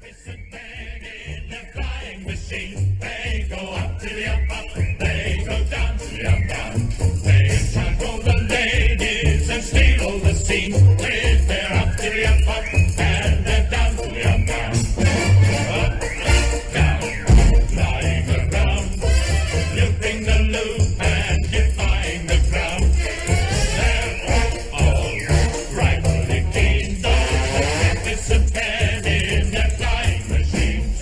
It's a man in a flying machine. They go up to the up, they go down to the down. They attack all the ladies and steal all the scene. With their up to the up, and they're down to the down. Up, down, flying around, looping the loop and defying the ground. They're all rightfully keen. It's a man in a flying machine.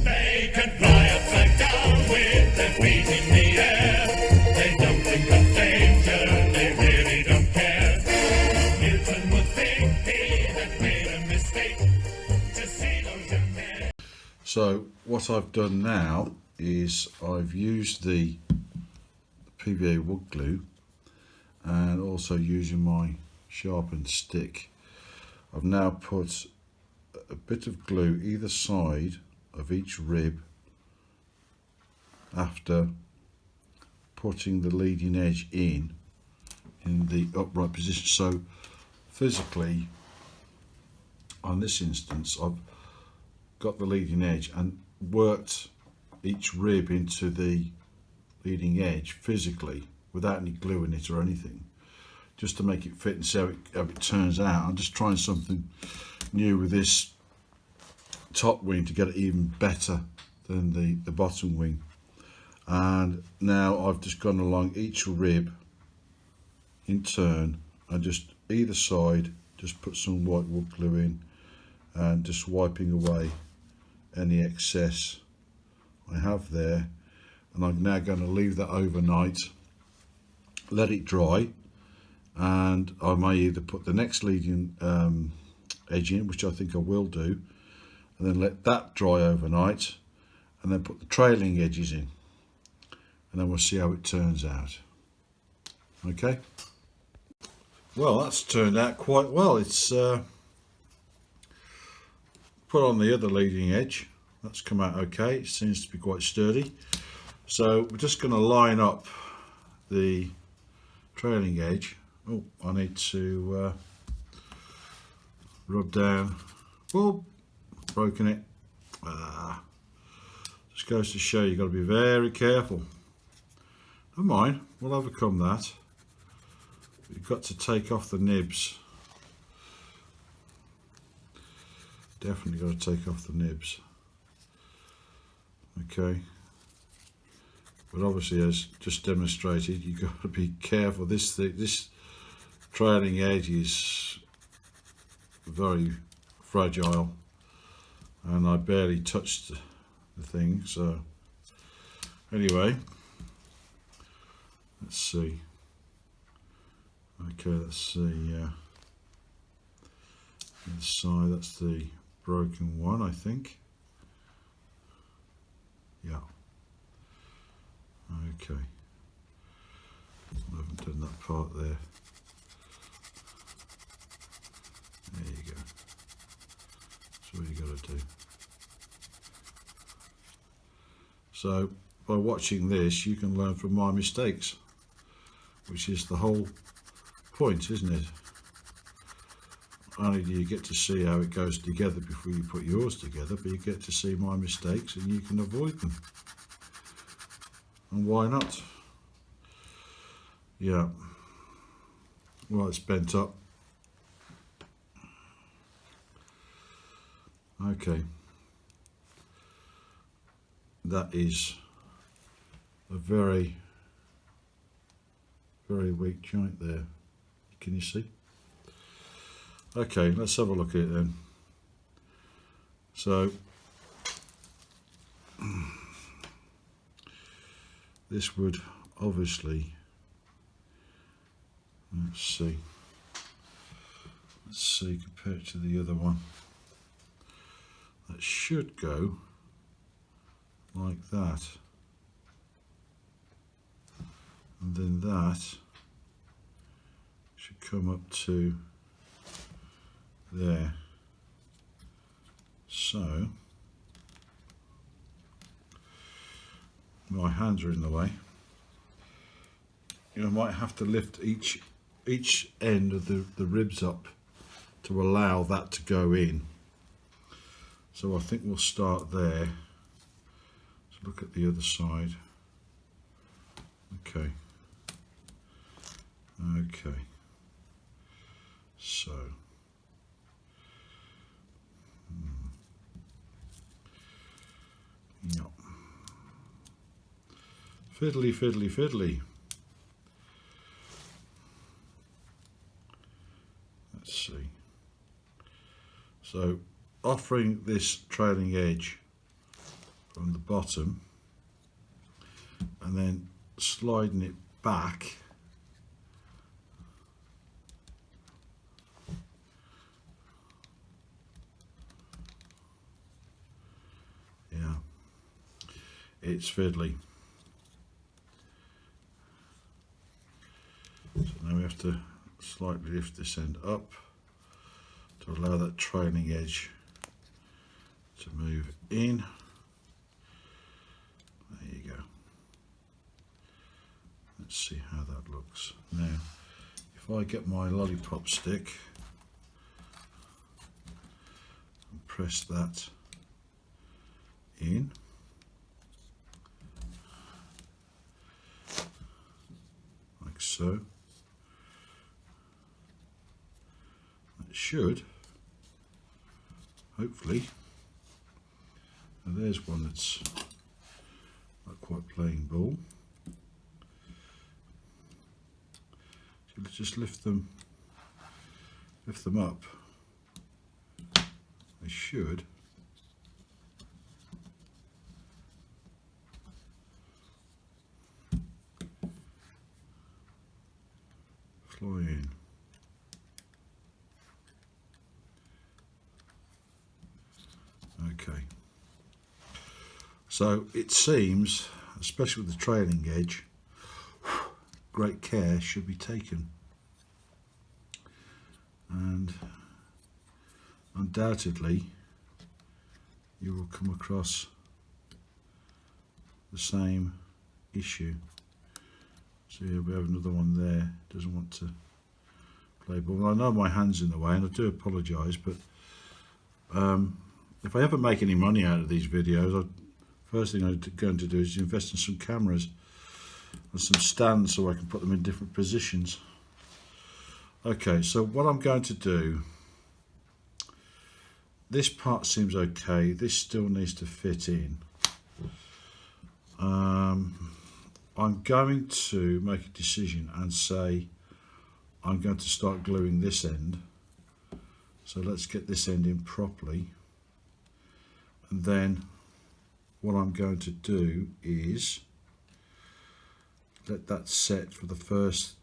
They can fly upside down with their feet in the air. They don't think of danger, they really don't care. Newton would think he had made a mistake to see those young men. So what I've done now is I've used the PVA wood glue and also using my sharpened stick. I've now put a bit of glue either side of each rib after putting the leading edge in the upright position. So physically on this instance I've got the leading edge and worked each rib into the leading edge physically without any glue in it or anything, just to make it fit and see how it turns out. I'm just trying something new with this top wing to get it even better than the bottom wing. And now I've just gone along each rib in turn and just either side just put some white wood glue in and just wiping away any excess I have there. And I'm now going to leave that overnight, let it dry, and I may either put the next leading edge in, which I think I will do, and then let that dry overnight and then put the trailing edges in, and then we'll see how it turns out. Okay, well, that's turned out quite well. It's put on the other leading edge, that's come out okay. It seems to be quite sturdy. So we're just going to line up the trailing edge. Oh, I need to rub down. Oh, broken it. Just goes to show you've got to be very careful. Never mind, we'll overcome that. You've got to take off the nibs. Definitely got to take off the nibs. Okay. But obviously, as just demonstrated, you've got to be careful. This trailing edge is very fragile, and I barely touched the thing. So anyway, let's see. Okay, let's see. Inside, that's the broken one, I think. Yeah. Okay, I haven't done that part there. There you go. That's what you got to do. So by watching this, you can learn from my mistakes, which is the whole point, isn't it? Only do you get to see how it goes together before you put yours together, but you get to see my mistakes and you can avoid them. And why not? Yeah. Well, it's bent up. Okay. That is a very, very weak joint there. Can you see? Okay, let's have a look at it then. So this would obviously, let's see compared to the other one, that should go like that, and then that should come up to there. So my hands are in the way. You know, I might have to lift each end of the ribs up to allow that to go in. So I think we'll start there. So look at the other side. Okay. Okay. So. Yeah. Fiddly, fiddly, fiddly. Let's see. So offering this trailing edge from the bottom and then sliding it back yeah, it's fiddly. So now we have to slightly lift this end up to allow that trailing edge to move in. There you go. Let's see how that looks. Now, if I get my lollipop stick and press that in, like so, it should, hopefully. And there's one that's not quite playing ball. So let's just lift them up. They should. Fly in. Okay. So it seems, especially with the trailing edge, great care should be taken. And undoubtedly you will come across the same issue. So here we have another one there, doesn't want to play ball. I know my hand's in the way and I do apologise, but if I ever make any money out of these videos, first thing I'm going to do is invest in some cameras and some stands so I can put them in different positions. Okay, so what I'm going to do, this part seems okay, this still needs to fit in. I'm going to make a decision and say I'm going to start gluing this end. So let's get this end in properly. And then what I'm going to do is let that set for the first,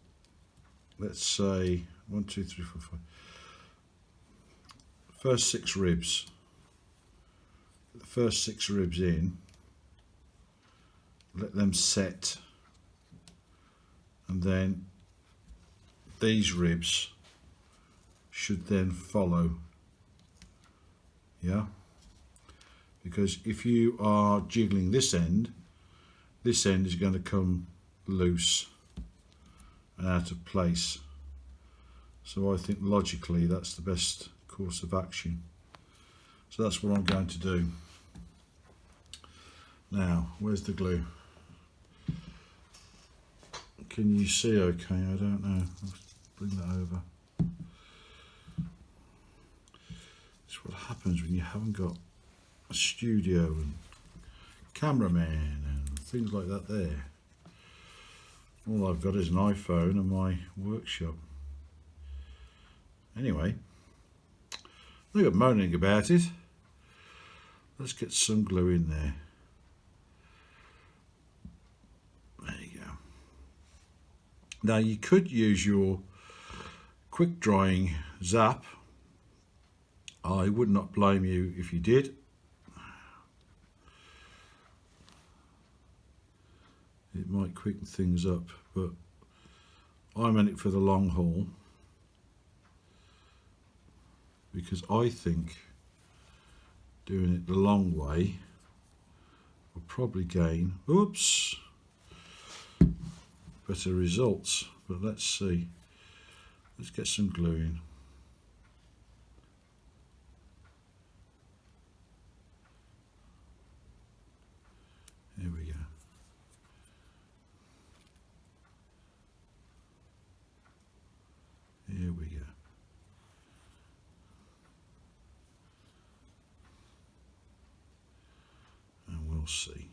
let's say 1, 2, 3, 4, 5, first 6 ribs. Get the first 6 ribs in, let them set, and then these ribs should then follow. Yeah, because if you are jiggling this end is going to come loose and out of place. So I think logically that's the best course of action. So that's what I'm going to do. Now, where's the glue? Can you see okay? I don't know. I'll bring that over. It's what happens when you haven't got a studio and cameraman and things like that there. All I've got is an iPhone and my workshop. Anyway, I'm not moaning about it. Let's get some glue in there. There you go. Now you could use your quick drying zap. I would not blame you if you did. It might quicken things up, but I'm in it for the long haul because I think doing it the long way will probably gain, oops, better results. But let's see. Let's get some glue in. we'll see.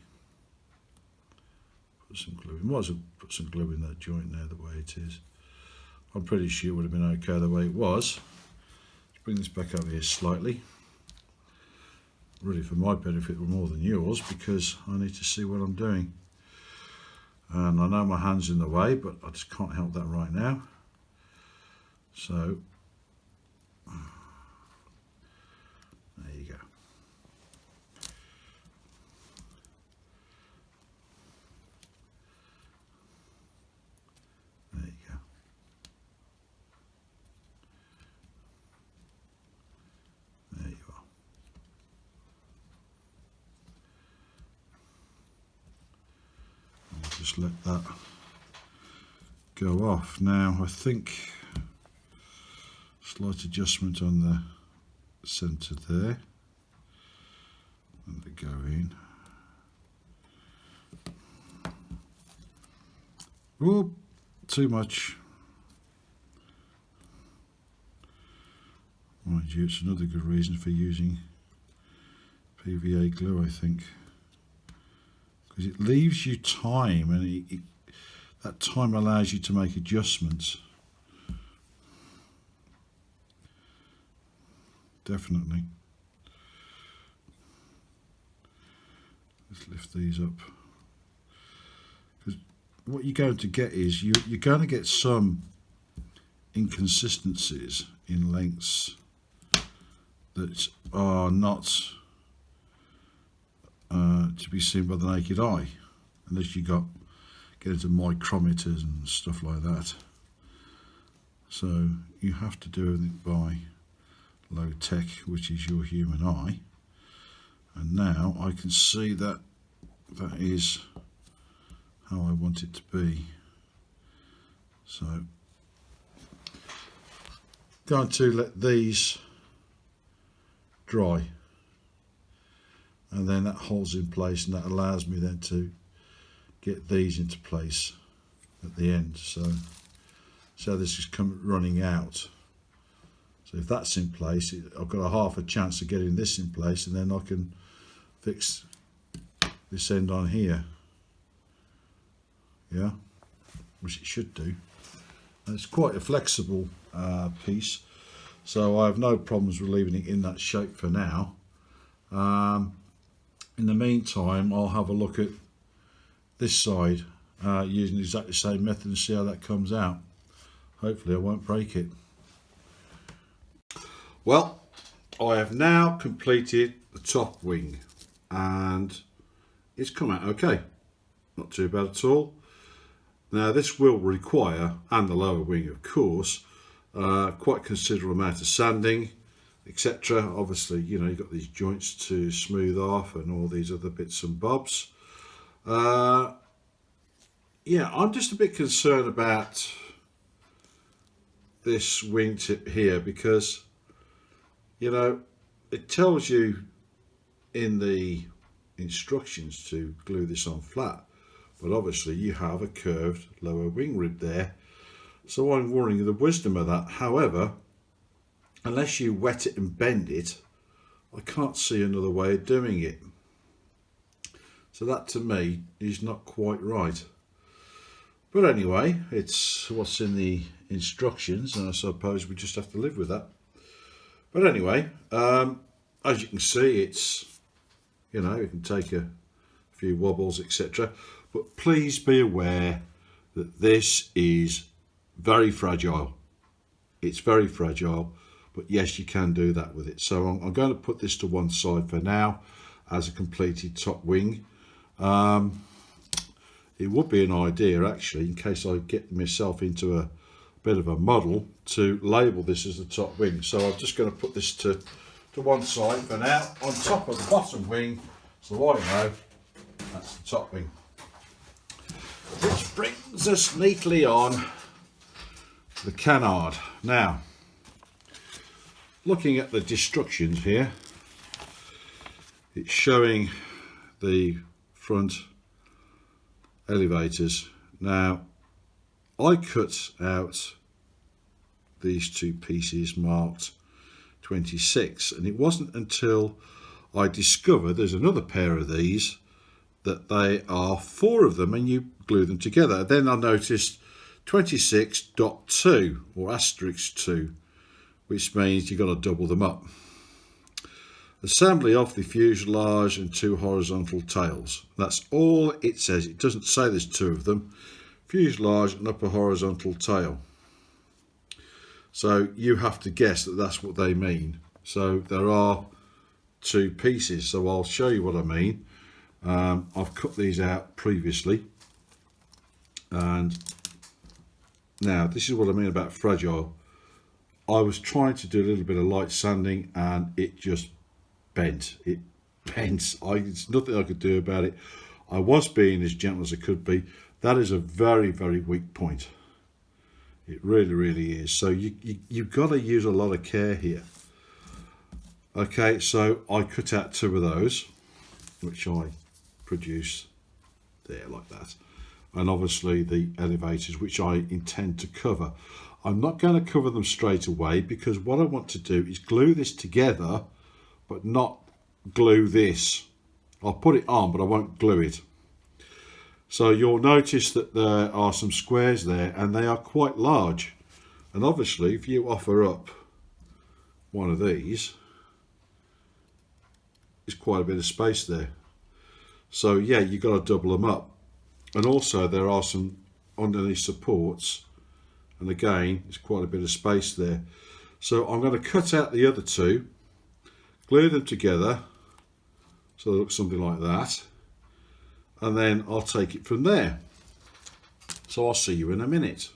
Put some glue in. Might as well put some glue in that joint there the way it is. I'm pretty sure it would have been okay the way it was. Let's bring this back over here slightly. Really for my benefit more than yours, because I need to see what I'm doing. And I know my hand's in the way, but I just can't help that right now. So there you go. There you go. There you are. I'll just let that go off. Now I think slight adjustment on the centre there. Let it go in. Oh, too much. Mind you, it's another good reason for using PVA glue, I think, because it leaves you time, and that time allows you to make adjustments. Definitely. Let's lift these up, because what you're going to get is you're going to get some inconsistencies in lengths that are not to be seen by the naked eye, unless you get into micrometers and stuff like that. So you have to do everything by low tech, which is your human eye. And now I can see that that is how I want it to be. So going to let these dry, and then that holds in place, and that allows me then to get these into place at the end. So this is running out. So if that's in place, I've got a half a chance of getting this in place, and then I can fix this end on here. Yeah, which it should do. And it's quite a flexible piece, so I have no problems with leaving it in that shape for now. In the meantime, I'll have a look at this side using exactly the same method and see how that comes out. Hopefully I won't break it. Well, I have now completed the top wing, and it's come out okay. Not too bad at all. Now this will require, and the lower wing of course, quite considerable amount of sanding, etc. Obviously, you know, you've got these joints to smooth off and all these other bits and bobs. Yeah, I'm just a bit concerned about this wingtip here, because you know, it tells you in the instructions to glue this on flat, but obviously you have a curved lower wing rib there, so I'm wondering the wisdom of that. However, unless you wet it and bend it, I can't see another way of doing it. So that to me is not quite right. But anyway, it's what's in the instructions, and I suppose we just have to live with that. But anyway, as you can see, it's, you know, it can take a few wobbles, etc. But please be aware that this is very fragile. It's very fragile, but yes, you can do that with it. So I'm going to put this to one side for now as a completed top wing. It would be an idea, actually, in case I get myself into a bit of a muddle, to label this as the top wing. So I'm just going to put this to one side for now, on top of the bottom wing, so I know that's the top wing. Which brings us neatly on to the canard. Now, looking at the instructions here, it's showing the front elevators. Now, I cut out these two pieces marked 26, and it wasn't until I discovered there's another pair of these that they are 4 of them, and you glue them together. Then I noticed 26.2 or asterisk 2, which means you've got to double them up. Assembly of the fuselage and 2 horizontal tails. That's all it says. It doesn't say there's 2 of them. Fuselage and upper horizontal tail. So you have to guess that that's what they mean. So there are 2 pieces. So I'll show you what I mean. I've cut these out previously. And now this is what I mean about fragile. I was trying to do a little bit of light sanding and it just bent. It bent. It's nothing I could do about it. I was being as gentle as I could be. That is a very, very weak point. It really, really is. So you've got to use a lot of care here. Okay, so I cut out 2 of those, which I produce there like that. And obviously the elevators, which I intend to cover. I'm not going to cover them straight away because what I want to do is glue this together, but not glue this. I'll put it on, but I won't glue it. So you'll notice that there are some squares there and they are quite large. And obviously if you offer up one of these, there's quite a bit of space there. So yeah, you've got to double them up. And also there are some underneath supports. And again, there's quite a bit of space there. So I'm going to cut out the other 2, glue them together, so they look something like that. And then I'll take it from there. So I'll see you in a minute.